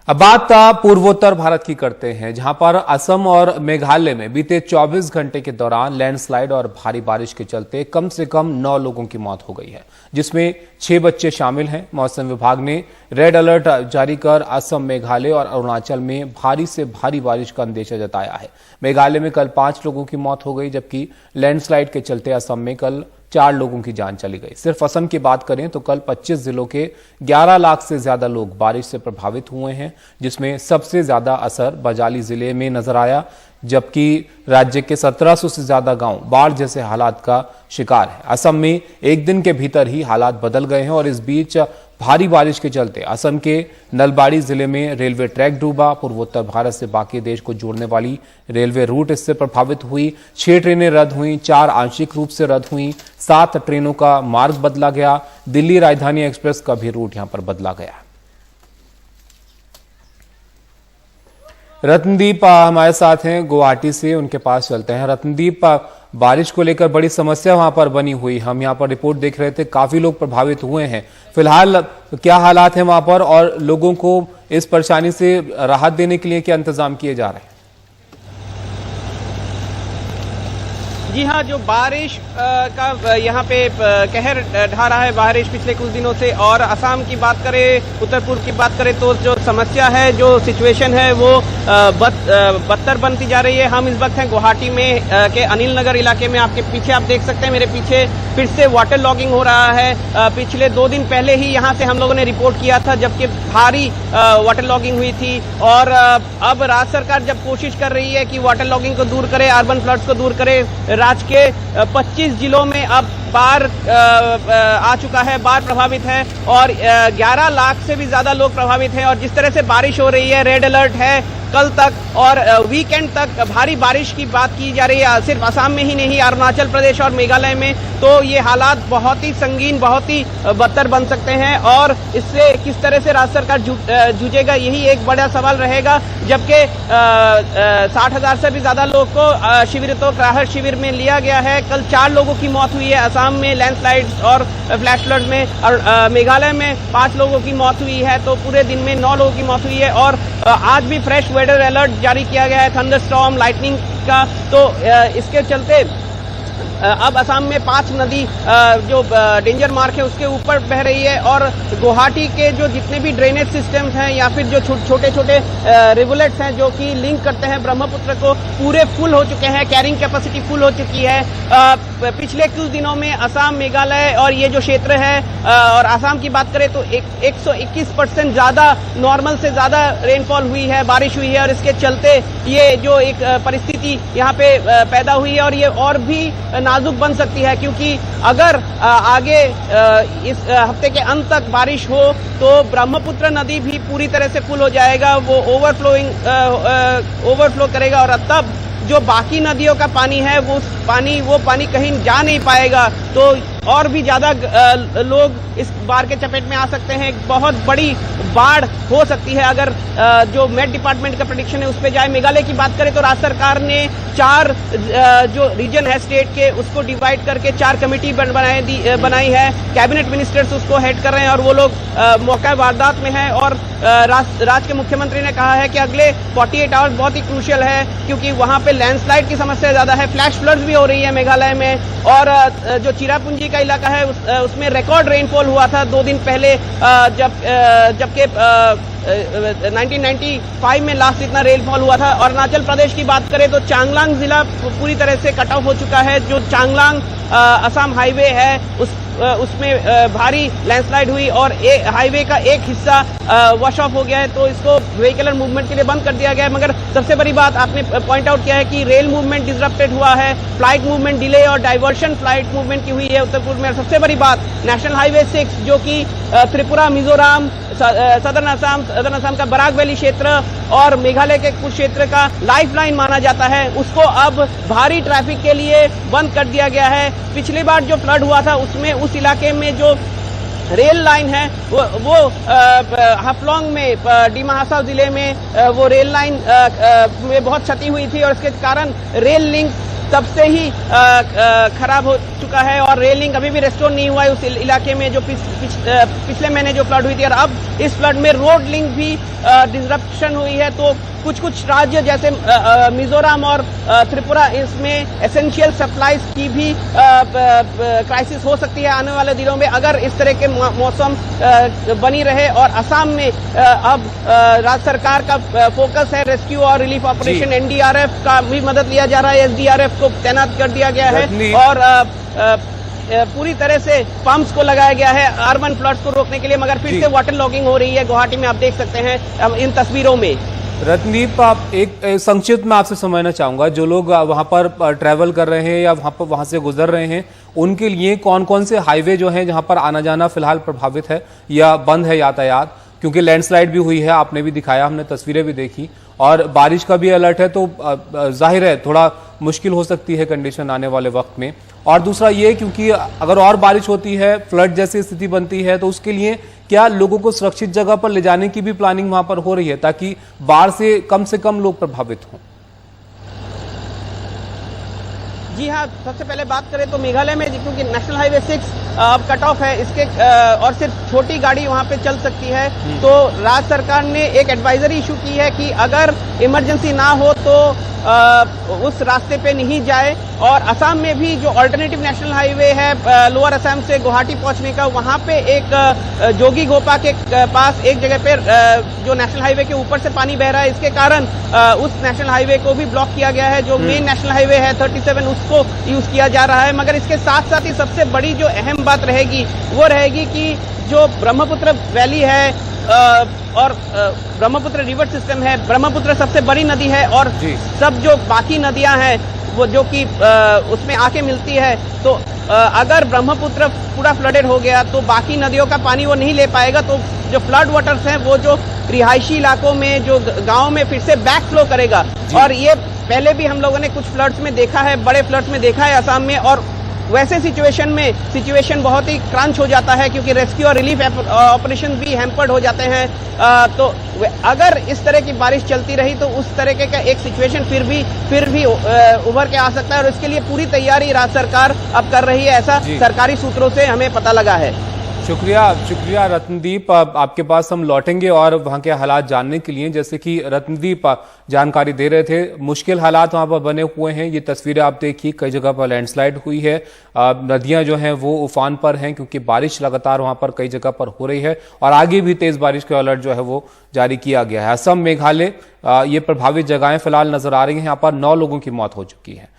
अब बात पूर्वोत्तर भारत की करते हैं, जहां पर असम और मेघालय में बीते 24 घंटे के दौरान लैंडस्लाइड और भारी बारिश के चलते कम से कम 9 लोगों की मौत हो गई है, जिसमें 6 बच्चे शामिल हैं। मौसम विभाग ने रेड अलर्ट जारी कर असम, मेघालय और अरुणाचल में भारी से भारी बारिश का अंदेशा जताया है। मेघालय में कल 5 लोगों की मौत हो गई, जबकि लैंडस्लाइड के चलते असम में कल 4 लोगों की जान चली गई। सिर्फ असम की बात करें तो कल 25 जिलों के 11 लाख से ज्यादा लोग बारिश से प्रभावित हुए हैं, जिसमें सबसे ज्यादा असर बजाली जिले में नजर आया, जबकि राज्य के 1700 से ज्यादा गांव बाढ़ जैसे हालात का शिकार है। असम में एक दिन के भीतर ही हालात बदल गए हैं और इस बीच भारी बारिश के चलते असम के नलबाड़ी जिले में रेलवे ट्रैक डूबा। पूर्वोत्तर भारत से बाकी देश को जोड़ने वाली रेलवे रूट इससे प्रभावित हुई। 6 ट्रेनें रद्द हुई, 4 आंशिक रूप से रद्द हुई, 7 ट्रेनों का मार्ग बदला गया। दिल्ली राजधानी एक्सप्रेस का भी रूट यहां पर बदला गया। रत्नदीप हमारे साथ हैं गुवाहाटी से, उनके पास चलते हैं। रत्नदीप, बारिश को लेकर बड़ी समस्या वहां पर बनी हुई, हम यहां पर रिपोर्ट देख रहे थे, काफी लोग प्रभावित हुए हैं। फिलहाल क्या हालात हैं वहां पर और लोगों को इस परेशानी से राहत देने के लिए क्या इंतजाम किए जा रहे हैं? जी हाँ, जो बारिश का यहाँ पे कहर ढा रहा है बारिश पिछले कुछ दिनों से, और असम की बात करें, उत्तर पूर्व की बात करें तो जो समस्या है, जो सिचुएशन है वो बदतर बनती जा रही है। हम इस वक्त हैं गुवाहाटी में के अनिल नगर इलाके में। आपके पीछे आप देख सकते हैं, मेरे पीछे फिर से वाटर लॉगिंग हो रहा है। पिछले 2 दिन पहले ही यहाँ से हम लोगों ने रिपोर्ट किया था, जबकि भारी वाटर लॉगिंग हुई थी। और अब राज्य सरकार जब कोशिश कर रही है कि वाटर लॉगिंग को दूर करे, अर्बन फ्लड्स को दूर करे, राज्य के 25 जिलों में अब बाढ़ आ चुका है, बाढ़ प्रभावित है और 11 लाख से भी ज्यादा लोग प्रभावित हैं। और जिस तरह से बारिश हो रही है, रेड अलर्ट है कल तक और वीकेंड तक भारी बारिश की बात की जा रही है। सिर्फ असम में ही नहीं, अरुणाचल प्रदेश और मेघालय में तो ये हालात बहुत ही संगीन, बहुत ही बदतर बन सकते हैं। और इससे किस तरह से राज्य सरकार जूझेगा, यही एक बड़ा सवाल रहेगा। जबकि 60,000 से भी ज्यादा लोग को शिविरों राहत शिविर में लिया गया है। कल 4 लोगों की मौत हुई है असम में लैंडस्लाइड और फ्लैश फ्लड में, और मेघालय में 5 लोगों की मौत हुई है। तो पूरे दिन में 9 लोगों की मौत हुई है। और आज भी फ्रेश वेदर अलर्ट जारी किया गया है, थंडरस्टॉर्म, लाइटनिंग का। तो इसके चलते अब असम में 5 नदी जो डेंजर मार्क है उसके ऊपर बह रही है। और गुवाहाटी के जो जितने भी ड्रेनेज सिस्टम्स हैं या फिर जो छोटे छोटे रिवुलेट्स हैं जो कि लिंक करते हैं ब्रह्मपुत्र को, पूरे फुल हो चुके हैं, कैरिंग कैपेसिटी फुल हो चुकी है। पिछले कुछ दिनों में असम, मेघालय और ये जो क्षेत्र है और असम की बात करें तो 121% ज्यादा नॉर्मल से ज्यादा रेनफॉल हुई है, बारिश हुई है। और इसके चलते ये जो एक परिस्थिति यहाँ पे पैदा हुई है और ये और भी नाजुक बन सकती है, क्योंकि अगर आगे इस हफ्ते के अंत तक बारिश हो तो ब्रह्मपुत्र नदी भी पूरी तरह से फुल हो जाएगा, वो ओवरफ्लो करेगा और तब जो बाकी नदियों का पानी है वो पानी कहीं जा नहीं पाएगा। तो और भी ज्यादा लोग इस बाढ़ के चपेट में आ सकते हैं। एक बहुत बड़ी बाढ़ हो सकती है अगर जो मेट डिपार्टमेंट का प्रेडिक्शन है उस पे जाए। मेघालय की बात करें तो राज्य सरकार ने 4 जो रीजन है स्टेट के, उसको डिवाइड करके 4 कमेटी बनाई है। कैबिनेट मिनिस्टर्स उसको हेड कर रहे हैं और वो लोग मौका वारदात में है। और राज्य के मुख्यमंत्री ने कहा है कि अगले 48 आवर्स बहुत ही क्रूशियल है, क्योंकि वहां पे लैंडस्लाइड की समस्या ज्यादा है, फ्लैश फ्लड्स भी हो रही है मेघालय में। और जो चिरापुंजी का इलाका है उसमें रिकॉर्ड रेनफॉल हुआ था 2 दिन पहले, जबकि 1995 में लास्ट इतना रेनफॉल हुआ था। और अरुणाचल प्रदेश की बात करें तो चांगलांग जिला पूरी तरह से कट ऑफ हो चुका है। जो चांगलांग असम हाईवे है उसमें भारी लैंडस्लाइड हुई और हाईवे का एक हिस्सा वॉश ऑफ हो गया है, तो इसको व्हीकलर मूवमेंट के लिए बंद कर दिया गया है। मगर सबसे बड़ी बात आपने पॉइंट आउट किया है कि रेल मूवमेंट डिसरप्टेड हुआ है, फ्लाइट मूवमेंट डिले और डाइवर्शन फ्लाइट मूवमेंट की हुई है उत्तर पूर्व में। सबसे बड़ी बात, नेशनल हाईवे 6 जो कि त्रिपुरा, मिजोरम, सदर्न असम का बराक वैली क्षेत्र और मेघालय के कुछ क्षेत्र का लाइफलाइन माना जाता है, उसको अब भारी ट्रैफिक के लिए बंद कर दिया गया है। पिछली बार जो फ्लड हुआ था उसमें उस इलाके में जो रेल लाइन है वो हाफलोंग में, डिमा हासाव जिले में वो रेल लाइन में बहुत क्षति हुई थी और इसके कारण रेल लिंक तब से ही खराब हो चुका है और रेलिंग अभी भी रेस्टोर नहीं हुआ है उस इलाके में जो पिछले महीने जो फ्लड हुई थी। और अब इस फ्लड में रोड लिंक भी डिसरप्शन हुई है। तो कुछ राज्य जैसे मिजोरम और त्रिपुरा, इसमें एसेंशियल सप्लाईज की भी क्राइसिस हो सकती है आने वाले दिनों में अगर इस तरह के मौसम बनी रहे। और असम में अब राज्य सरकार का फोकस है रेस्क्यू और रिलीफ ऑपरेशन। एनडीआरएफ का भी मदद लिया जा रहा है, एसडीआरएफ को तैनात कर दिया गया है और पूरी तरह से पंप्स को लगाया गया है अर्बन फ्लड्स को रोकने के लिए। मगर फिर से वाटर लॉगिंग हो रही है गुवाहाटी में, आप देख सकते हैं इन तस्वीरों में। रत्नदीप, आप एक संक्षिप्त में आपसे समझना चाहूंगा, जो लोग वहां पर ट्रैवल कर रहे हैं या वहां से गुजर रहे हैं, उनके लिए कौन कौन से हाईवे जो हैं जहां पर आना जाना फिलहाल प्रभावित है या बंद है यातायात? क्योंकि लैंडस्लाइड भी हुई है, आपने भी दिखाया, हमने तस्वीरें भी देखी और बारिश का भी अलर्ट है, तो जाहिर है थोड़ा मुश्किल हो सकती है कंडीशन आने वाले वक्त में। और दूसरा ये, क्योंकि अगर और बारिश होती है, फ्लड जैसी स्थिति बनती है, तो उसके लिए क्या लोगों को सुरक्षित जगह पर ले जाने की भी प्लानिंग वहां पर हो रही है ताकि बाढ़ से कम लोग प्रभावित हों? जी हाँ, सबसे पहले बात करें तो मेघालय में क्योंकि नेशनल हाईवे 6 अब कट ऑफ है इसके और सिर्फ छोटी गाड़ी वहां पे चल सकती है। तो राज्य सरकार ने एक एडवाइजरी इशू की है कि अगर इमरजेंसी ना हो तो उस रास्ते पे नहीं जाए। और असम में भी जो अल्टरनेटिव नेशनल हाईवे है लोअर असम से गुवाहाटी पहुंचने का, वहां पे एक जोगी गोपा के पास एक जगह पे जो नेशनल हाईवे के ऊपर से पानी बह रहा है, इसके कारण उस नेशनल हाईवे को भी ब्लॉक किया गया है। जो मेन नेशनल हाईवे है 37 उसको यूज किया जा रहा है। मगर इसके साथ साथ ही सबसे बड़ी जो अहम बात रहेगी वो रहेगी कि जो ब्रह्मपुत्र वैली है और ब्रह्मपुत्र रिवर सिस्टम है, ब्रह्मपुत्र सबसे बड़ी नदी है और सब जो बाकी नदियां हैं वो जो कि उसमें आके मिलती है। तो अगर ब्रह्मपुत्र पूरा फ्लडेड हो गया तो बाकी नदियों का पानी वो नहीं ले पाएगा। तो जो फ्लड वाटर्स हैं वो जो रिहायशी इलाकों में, जो गांव में फिर से बैक फ्लो करेगा। और ये पहले भी हम लोगों ने कुछ फ्लड्स में देखा है, बड़े फ्लड्स में देखा है असम में, और वैसे सिचुएशन बहुत ही क्रंच हो जाता है क्योंकि रेस्क्यू और रिलीफ ऑपरेशन भी हैम्पर्ड हो जाते हैं। तो अगर इस तरह की बारिश चलती रही तो उस तरह का एक सिचुएशन फिर भी उभर के आ सकता है और इसके लिए पूरी तैयारी राज्य सरकार अब कर रही है, ऐसा सरकारी सूत्रों से हमें पता लगा है। शुक्रिया रत्नदीप। आपके पास हम लौटेंगे और वहां के हालात जानने के लिए। जैसे कि रत्नदीप जानकारी दे रहे थे, मुश्किल हालात वहां पर बने हुए हैं। ये तस्वीरें आप देखिए, कई जगह पर लैंडस्लाइड हुई है, नदियां जो हैं वो उफान पर हैं क्योंकि बारिश लगातार वहां पर कई जगह पर हो रही है और आगे भी तेज बारिश का अलर्ट जो है वो जारी किया गया है। असम, मेघालय, ये प्रभावित जगहें फिलहाल नजर आ रही हैं। यहाँ पर 9 लोगों की मौत हो चुकी है।